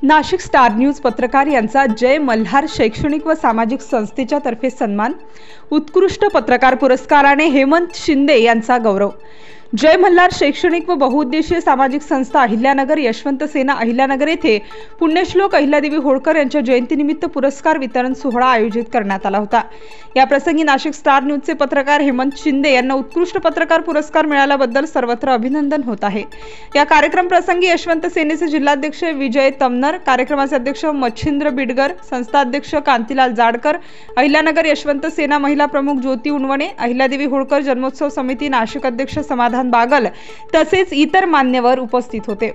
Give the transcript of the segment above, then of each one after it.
Nashik star news पत्रकार यांचा जय मल्हार शैक्षणिक व सामाजिक संस्थेच्या तर्फे सन्मान। उत्कृष्ट पत्रकार पुरस्काराने हेमंत शिंदे यांचा गौरव। जय मल्हार शैक्षणिक व बहुउद्देशीय सामाजिक संस्था अहिल्यानगर यशवंत सेना अहिल्यानगर येथे पुण्यश्लोक अहिल्यादेवी होळकर यांच्या जयंतीनिमित्त पुरस्कार वितरण सोहळा आयोजित करण्यात आला होता। या प्रसंगी नाशिक स्टार न्यूजचे पत्रकार हेमंत शिंदे यांना उत्कृष्ट पत्रकार पुरस्कार मिळाल्याबद्दल सर्वत्र अभिनंदन होत आहे। या कार्यक्रम प्रसंगी यशवंत सेनेचे जिल्हाध्यक्ष विजय तमनर, कार्यक्रमाचे अध्यक्ष मच्छिंद्र बिडगर, संस्था अध्यक्ष कांतीलाल जाडकर, अहिल्यानगर यशवंत सेना महिला प्रमुख ज्योती उनवणे, अहिल्यादेवी होळकर जन्मोत्सव समिती नाशिक अध्यक्ष समाधान बागल तसेच इतर मान्यवर उपस्थित होते।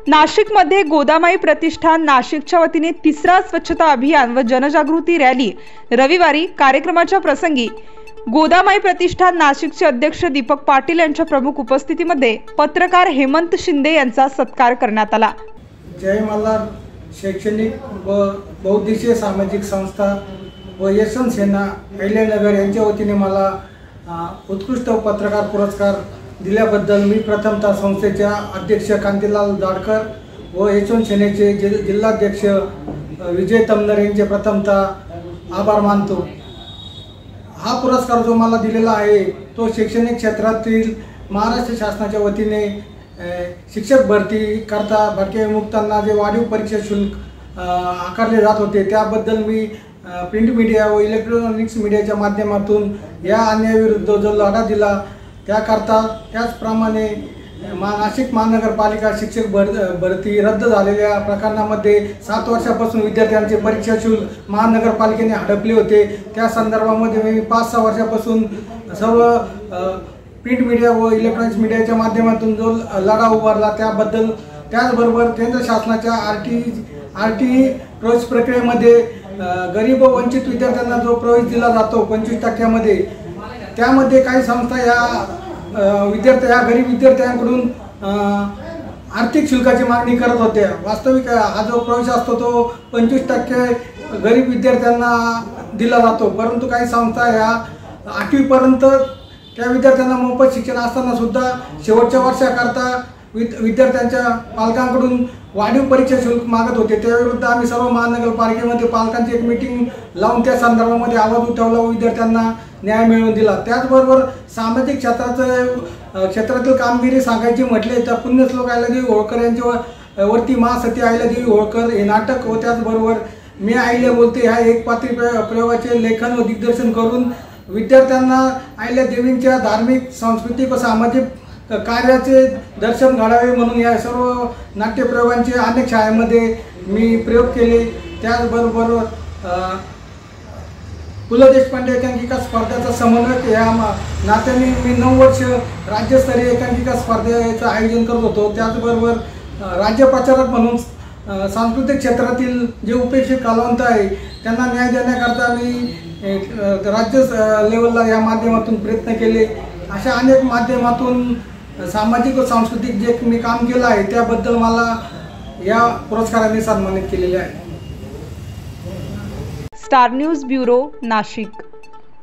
नाशिक मध्ये गोदामाई प्रतिष्ठान नाशिकच्या वतीने तिसरा स्वच्छता अभियान व जनजागृती रॅली रविवारी कार्यक्रमाच्या प्रसंगी गोदामाई प्रतिष्ठान नाशिकचे अध्यक्ष दीपक पाटील यांच्या प्रमुख उपस्थितीमध्ये पत्रकार हेमंत शिंदे यांचा सत्कार करण्यात आला। जय मल्हार शैक्षणिक व बहुउद्देशीय सामाजिक संस्था व यशवंत सेना अहिल्यानगर यांच्या वतीने मला उत्कृष्ट पत्रकार पुरस्कार दिल्याबद्दल मी प्रथमतः संस्थेच्या अध्यक्ष कांतीलाल जाडकर व यशवंत सेनेचे जिल्हाध्यक्ष विजय तमनर यांचे प्रथमतः आभार मानतो। हा पुरस्कार जो मला दिलेला आहे तो शैक्षणिक क्षेत्रातील महाराष्ट्र शासनाच्या वतीने शिक्षक भरती करता भटक्या विमुक्तांना जे वाढीव परीक्षा शुल्क आकारले जात होते त्याबद्दल मी प्रिंट मीडिया व इलेक्ट्रॉनिक्स मीडियाच्या माध्यमातून या अन्यायाविरुद्ध जो लढा दिला त्याकरता त्याचप्रमाणे नाशिक महानगरपालिका शिक्षक भरती रद्द झालेल्या प्रकरणामध्ये 7 वर्षापासून विद्यार्थ्यांचे परीक्षा शुल्क महानगरपालिकेने हडपले होते। त्या संदर्भामध्ये मी 5-6 वर्षापासून सर्व प्रिंट मीडिया व इलेक्ट्रॉनिक्स मीडियाच्या माध्यमातून जो लढा उभारला त्याबद्दल, त्याचबरोबर केंद्र शासनाच्या आरटी प्रवेश प्रक्रियेमध्ये गरीब व वंचित विद्यार्थ्यांना जो प्रवेश दिला जातो 25% त्यामध्ये काही संस्था या गरीब विद्यार्थ्यांकडून आर्थिक शुल्काची मागणी करत होत्या। वास्तविक हा जो प्रवेश असतो तो 25% गरीब विद्यार्थ्यांना दिला जातो, परंतु काही संस्था या 8वी पर्यंत त्या विद्यार्थ्यांना मोफत शिक्षण असताना सुद्धा शेवटच्या वर्षाकरता विद्यार्थ्यांच्या पालकांकडून वाढीव परीक्षा शुल्क मागत होते। त्याविरुद्ध आम्ही सर्व महानगरपालिकेमध्ये पालकांची एक मीटिंग लावून त्या संदर्भामध्ये आवाज उठवला व विद्यार्थ्यांना न्याय मिळवून दिला। त्याचबरोबर सामाजिक क्षेत्रातील कामगिरी सांगायची म्हटले तर पुण्यश्लोक अहिल्यादेवी होळकर यांच्या वरती महासती अहिल्यादेवी होळकर हे नाटक व त्याचबरोबर मी अहिल्या बोलते ह्या एकपात्री प्रयोगाचे लेखन व दिग्दर्शन करून विद्यार्थ्यांना अहिल्यादेवींच्या धार्मिक, सांस्कृतिक व सामाजिक कार्याचे दर्शन घडावे म्हणून या सर्व नाट्यप्रयोगांचे अनेक शाळेमध्ये मी प्रयोग केले। त्याचबरोबर पु ल देशपांडे एकांकिका स्पर्धेचा समन्वयक या नात्याने मी 9 वर्ष राज्यस्तरीय एकांकिका स्पर्धेचं आयोजन करत होतो। त्याचबरोबर राज्य प्रचारक म्हणून सांस्कृतिक क्षेत्रातील जे उपेक्षित कलावंत आहे त्यांना न्याय देण्याकरता मी राज्य लेवलला या माध्यमातून प्रयत्न केले। अशा अनेक माध्यमातून सामाजिक व सांस्कृतिक जे मी काम केलं आहे त्याबद्दल मला या पुरस्काराने सन्मानित केलेले आहे। Star news bureau Nashik.